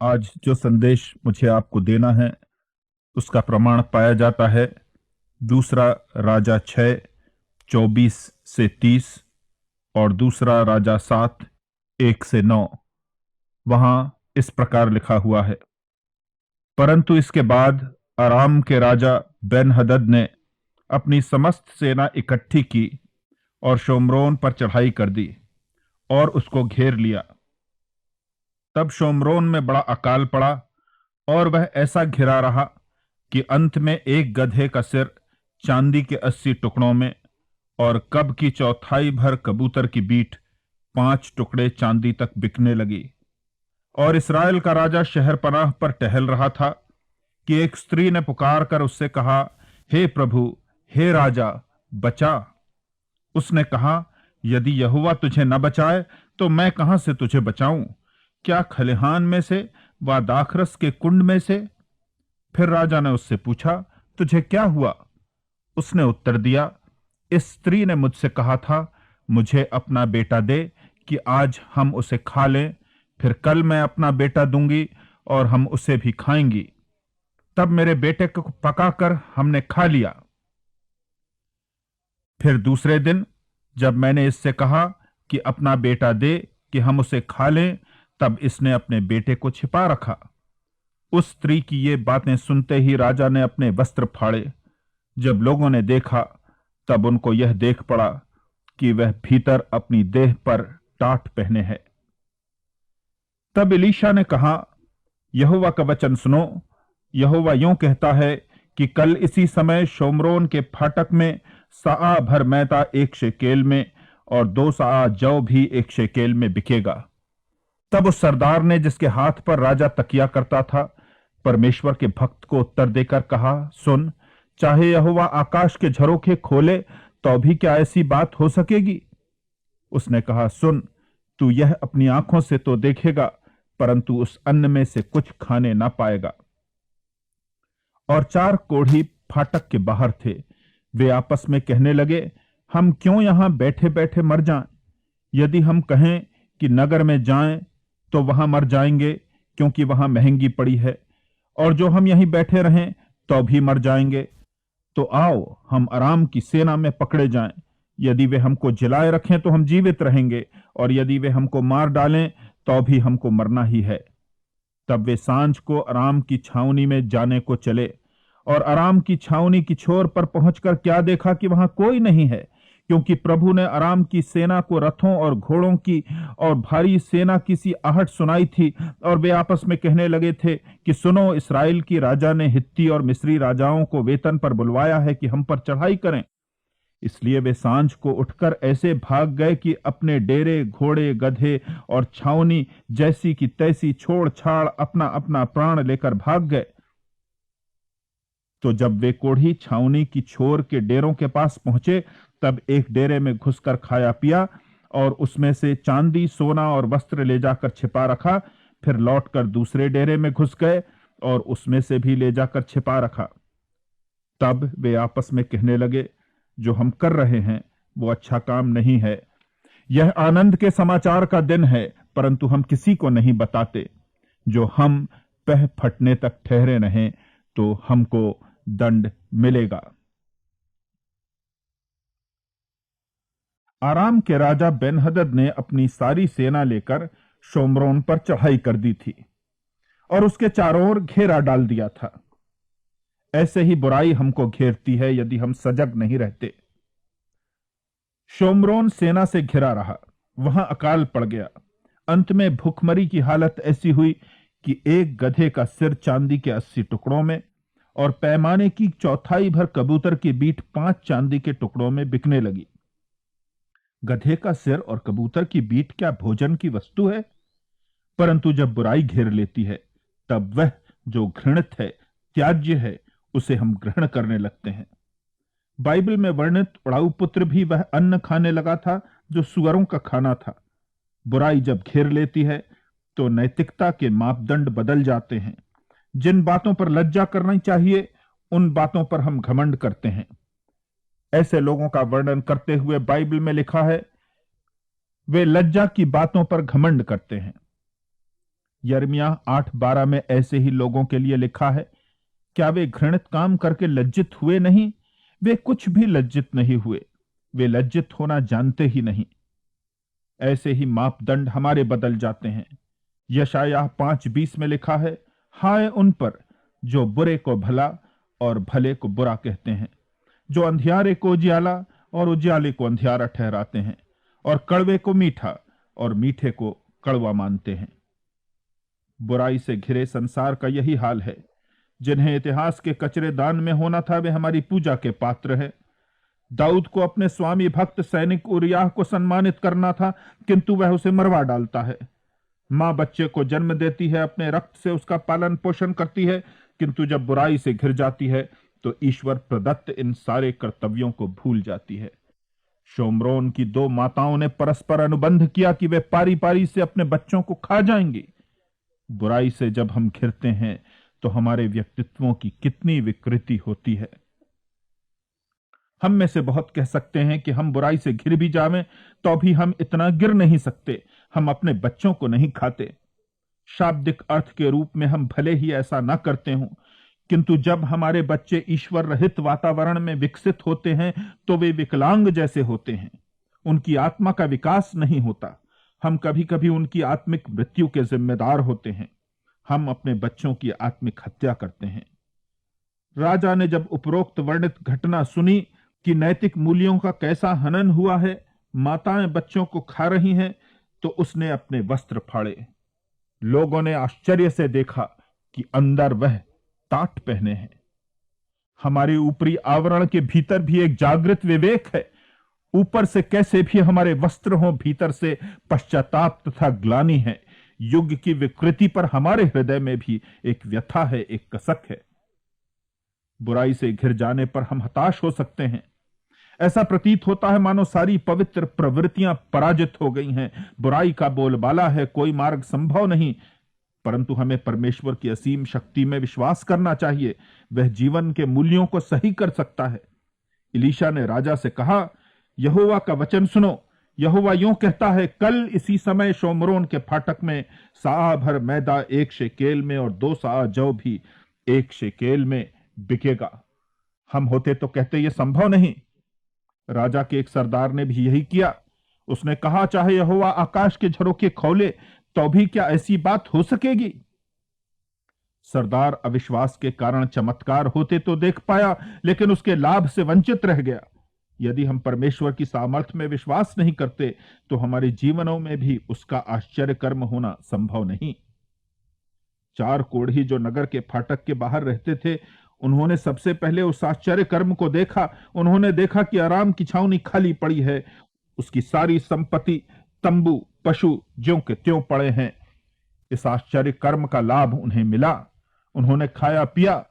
आज जो संदेश मुझे आपको देना है उसका प्रमाण पाया जाता है दूसरा राजा 6:24 से 30 और दूसरा राजा 7:1 से 9। वहां इस प्रकार लिखा हुआ है, परंतु इसके बाद अराम के राजा बेन हदद ने अपनी समस्त सेना इकट्ठी की और शोम्रोन पर चढ़ाई कर दी और उसको घेर लिया। तब शोम्रोन में बड़ा अकाल पड़ा और वह ऐसा घिरा रहा कि अंत में एक गधे का सिर चांदी के 80 टुकड़ों में और कब की चौथाई भर कबूतर की बीट 5 टुकड़े चांदी तक बिकने लगी। और इस्राएल का राजा शहरपनाह पर टहल रहा था कि एक स्त्री ने पुकार कर उससे कहा, हे प्रभु, हे राजा, बचा। उसने कहा, यदि यहोवा तुझे न बचाए तो मैं कहां से तुझे बचाऊं? क्या खलिहान में से व दाखरस के कुंड में से? फिर राजा ने उससे पूछा, तुझे क्या हुआ? उसने उत्तर दिया, इस स्त्री ने मुझसे कहा था, मुझे अपना बेटा दे कि आज हम उसे खा लें, फिर कल मैं अपना बेटा दूंगी और हम उसे भी खाएंगी। तब मेरे बेटे को पकाकर हमने खा लिया। फिर दूसरे दिन जब मैंने इससे कहा कि अपना बेटा दे कि हम उसे खा लें, तब इसने अपने बेटे को छिपा रखा। उस स्त्री की ये बातें सुनते ही राजा ने अपने वस्त्र फाड़े। जब लोगों ने देखा तब उनको यह देख पड़ा कि वह भीतर अपनी देह पर टाट पहने है। तब एलीशा ने कहा, यहोवा का वचन सुनो। यहोवा यूं कहता है कि कल इसी समय शोम्रोन के फाटक में सआ भर मैदा 1 शेकेल में और 2 सआ जौ भी 1 शेकेल में बिकेगा। तब उस सरदार ने, जिसके हाथ पर राजा तकिया करता था, परमेश्वर के भक्त को उत्तर देकर कहा, सुन, चाहे यहोवा आकाश के झरोखे खोले तो भी क्या ऐसी बात हो सकेगी? उसने कहा, सुन, तू यह अपनी आंखों से तो देखेगा, परंतु उस अन्न में से कुछ खाने ना पाएगा। और 4 कोढ़ी फाटक के बाहर थे। वे आपस में कहने लगे, हम क्यों यहां बैठे बैठे मर जाएं? यदि हम कहें कि नगर में जाएं तो वहां मर जाएंगे, क्योंकि वहां महंगी पड़ी है, और जो हम यहीं बैठे रहें तो भी मर जाएंगे। तो आओ हम अराम की सेना में पकड़े जाएं। यदि वे हमको जिलाए रखें तो हम जीवित रहेंगे, और यदि वे हमको मार डालें तो भी हमको मरना ही है। तब वे सांझ को अराम की छावनी में जाने को चले, और अराम की छावनी की छोर पर पहुंचकर क्या देखा कि वहां कोई नहीं है, क्योंकि प्रभु ने अराम की सेना को रथों और घोड़ों की और भारी सेना की सी आहट सुनाई थी। और वे आपस में कहने लगे थे कि सुनो, इस्राएल की राजा ने हित्ती और मिस्री राजाओं को वेतन पर बुलवाया है कि हम पर चढ़ाई करें। इसलिए वे सांझ को उठकर ऐसे भाग गए कि अपने डेरे, घोड़े, गधे और छावनी जैसी की तैसी छोड़ छाड़ अपना अपना प्राण लेकर भाग गए। तो जब वे कोढ़ी छावनी की छोर के डेरों के पास पहुंचे, तब एक डेरे में घुसकर खाया पिया और उसमें से चांदी, सोना और वस्त्र ले जाकर छिपा रखा। फिर लौटकर दूसरे डेरे में घुस गए और उसमें से भी ले जाकर छिपा रखा। तब वे आपस में कहने लगे, जो हम कर रहे हैं वो अच्छा काम नहीं है। यह आनंद के समाचार का दिन है, परंतु हम किसी को नहीं बताते। जो हम पह फटने तक ठहरे रहें तो हमको दंड मिलेगा। आराम के राजा बेनहदद ने अपनी सारी सेना लेकर शोम्रोन पर चढ़ाई कर दी थी और उसके चारों ओर घेरा डाल दिया था। ऐसे ही बुराई हमको घेरती है यदि हम सजग नहीं रहते। शोम्रोन सेना से घिरा रहा, वहां अकाल पड़ गया। अंत में भूखमरी की हालत ऐसी हुई कि एक गधे का सिर चांदी के 80 टुकड़ों में और पैमाने की चौथाई भर कबूतर की बीट 5 चांदी के टुकड़ों में बिकने लगी। गधे का सिर और कबूतर की बीट क्या भोजन की वस्तु है? परंतु जब बुराई घेर लेती है, तब वह जो घृणित है, त्याज्य है, उसे हम ग्रहण करने लगते हैं। बाइबल में वर्णित उड़ाऊ पुत्र भी वह अन्न खाने लगा था जो सुअरों का खाना था। बुराई जब घेर लेती है तो नैतिकता के मापदंड बदल जाते हैं। जिन बातों पर लज्जा करनी चाहिए, उन बातों पर हम घमंड करते हैं। ऐसे लोगों का वर्णन करते हुए बाइबल में लिखा है, वे लज्जा की बातों पर घमंड करते हैं। यिर्मयाह 8:12 में ऐसे ही लोगों के लिए लिखा है, क्या वे घृणित काम करके लज्जित हुए नहीं? वे कुछ भी लज्जित नहीं हुए, वे लज्जित होना जानते ही नहीं। ऐसे ही मापदंड हमारे बदल जाते हैं। यशायाह 5:20 में लिखा है, हाय उन पर जो बुरे को भला और भले को बुरा कहते हैं, जो अंधियारे को उजियाला और उजियाले को अंधियारा ठहराते हैं, और कड़वे को मीठा और मीठे को कड़वा मानते हैं। बुराई से घिरे संसार का यही हाल है। जिन्हें इतिहास के कचरे दान में होना था, वे हमारी पूजा के पात्र हैं। दाऊद को अपने स्वामी भक्त सैनिक उरियाह को सम्मानित करना था, किंतु वह उसे मरवा डालता है। मां बच्चे को जन्म देती है, अपने रक्त से उसका पालन पोषण करती है, किंतु जब बुराई से घिर जाती है तो ईश्वर प्रदत्त इन सारे कर्तव्यों को भूल जाती है। शोम्रोन की 2 माताओं ने परस्पर अनुबंध किया कि वे पारी पारी से अपने बच्चों को खा जाएंगी। बुराई से जब हम घिरते हैं तो हमारे व्यक्तित्वों की कितनी विकृति होती है। हम में से बहुत कह सकते हैं कि हम बुराई से घिर भी जावें तो भी हम इतना गिर नहीं सकते, हम अपने बच्चों को नहीं खाते। शाब्दिक अर्थ के रूप में हम भले ही ऐसा ना करते हों, किंतु जब हमारे बच्चे ईश्वर रहित वातावरण में विकसित होते हैं तो वे विकलांग जैसे होते हैं। उनकी आत्मा का विकास नहीं होता। हम कभी कभी उनकी आत्मिक मृत्यु के जिम्मेदार होते हैं। हम अपने बच्चों की आत्मिक हत्या करते हैं। राजा ने जब उपरोक्त वर्णित घटना सुनी कि नैतिक मूल्यों का कैसा हनन हुआ है, माताएं बच्चों को खा रही हैं, तो उसने अपने वस्त्र फाड़े। लोगों ने आश्चर्य से देखा कि अंदर वह टाट पहने हैं। हमारे ऊपरी आवरण के भीतर भी एक जागृत विवेक है। ऊपर से कैसे भी हमारे वस्त्र हों, भीतर से पश्चाताप तथा ग्लानि है। युग की विकृति पर हमारे हृदय में भी एक व्यथा है, एक कसक है। बुराई से घिर जाने पर हम हताश हो सकते हैं। ऐसा प्रतीत होता है मानो सारी पवित्र प्रवृत्तियां पराजित हो गई हैं। बुराई का बोलबाला है, कोई मार्ग संभव नहीं। परंतु हमें परमेश्वर की असीम शक्ति में विश्वास करना चाहिए। वह जीवन के मूल्यों को सही कर सकता है। इलीशा ने राजा से कहा, यहोवा का वचन सुनो। यहोवा यूं कहता है, कल इसी समय शोम्रोन के फाटक में साआ भर मैदा 1 शेकेल में और 2 साआ जौ भी 1 शेकेल में बिकेगा। हम होते तो कहते यह संभव नहीं। राजा के एक सरदार ने भी यही किया। उसने कहा, चाहे यहोवा आकाश के झरोखे खोले तो भी क्या ऐसी बात हो सकेगी? सरदार अविश्वास के कारण चमत्कार होते तो देख पाया, लेकिन उसके लाभ से वंचित रह गया। यदि हम परमेश्वर की सामर्थ्य में विश्वास नहीं करते तो हमारे जीवनों में भी उसका आश्चर्य कर्म होना संभव नहीं। 4 कोढ़ी जो नगर के फाटक के बाहर रहते थे, उन्होंने सबसे पहले उस आश्चर्य कर्म को देखा। उन्होंने देखा कि आराम की छावनी खाली पड़ी है। उसकी सारी संपत्ति, तंबू, पशु ज्यों के त्यों पड़े हैं। इस आश्चर्य कर्म का लाभ उन्हें मिला। उन्होंने खाया पिया,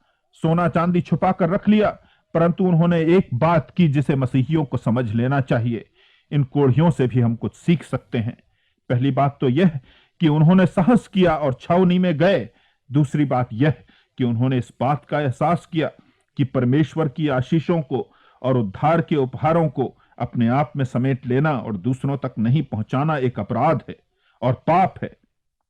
सोना चांदी छुपा कर रख लिया, परंतु उन्होंने एक बात की जिसे मसीहियों को समझ लेना चाहिए। इन कोढ़ियों से भी हम कुछ सीख सकते हैं। पहली बात तो यह कि उन्होंने साहस किया और छावनी में गए। दूसरी बात यह कि उन्होंने इस बात का एहसास किया कि परमेश्वर की आशीषों को और उद्धार के उपहारों को अपने आप में समेट लेना और दूसरों तक नहीं पहुंचाना एक अपराध है और पाप है।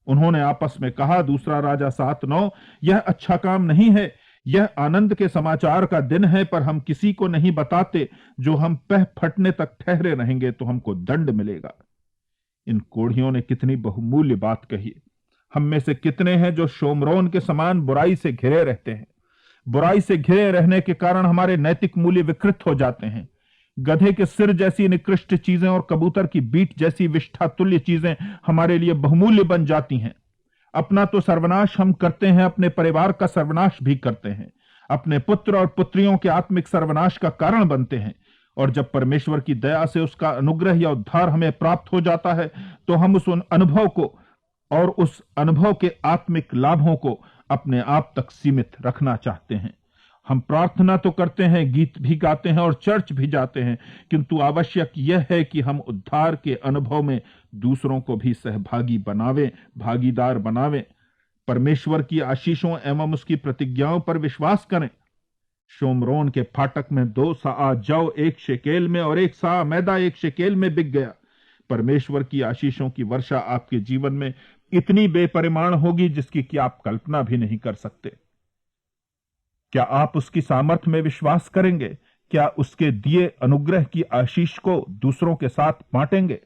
उन्होंने आपस में कहा, दूसरा राजा 7:9, यह अच्छा काम नहीं है। यह आनंद के समाचार का दिन है, पर हम किसी को नहीं बताते। जो हम पह फटने तक ठहरे रहेंगे तो हमको दंड मिलेगा। इन कोढ़ियों ने कितनी बहुमूल्य बात कही। हम में से कितने हैं जो शोम्रोन के समान बुराई से घिरे रहते हैं। बुराई से घिरे रहने के कारण हमारे नैतिक मूल्य विकृत हो जाते हैं। गधे के सिर जैसी निकृष्ट चीजें और कबूतर की बीट जैसी विष्ठा तुल्य चीजें हमारे लिए बहुमूल्य बन जाती हैं। अपना तो सर्वनाश हम करते हैं, अपने परिवार का सर्वनाश भी करते हैं। अपने पुत्र और पुत्रियों के आत्मिक सर्वनाश का कारण बनते हैं। और जब परमेश्वर की दया से उसका अनुग्रह या उद्धार हमें प्राप्त हो जाता है तो हम उस अनुभव को और उस अनुभव के आत्मिक लाभों को अपने आप तक सीमित रखना चाहते हैं। हम प्रार्थना तो करते हैं, गीत भी गाते हैं और चर्च भी जाते हैं, किंतु आवश्यक यह है कि हम उद्धार के अनुभव में दूसरों को भी सहभागी बनावें, भागीदार बनावें। परमेश्वर की आशीषों एवं उसकी प्रतिज्ञाओं पर विश्वास करें। शोम्रोन के फाटक में 2 साआ जौ 1 शेकेल में और 1 साआ मैदा 1 शेकेल में बिक गया। परमेश्वर की आशीषों की वर्षा आपके जीवन में इतनी बेपरिमाण होगी जिसकी कि आप कल्पना भी नहीं कर सकते। क्या आप उसकी सामर्थ्य में विश्वास करेंगे? क्या उसके दिए अनुग्रह की आशीष को दूसरों के साथ बांटेंगे?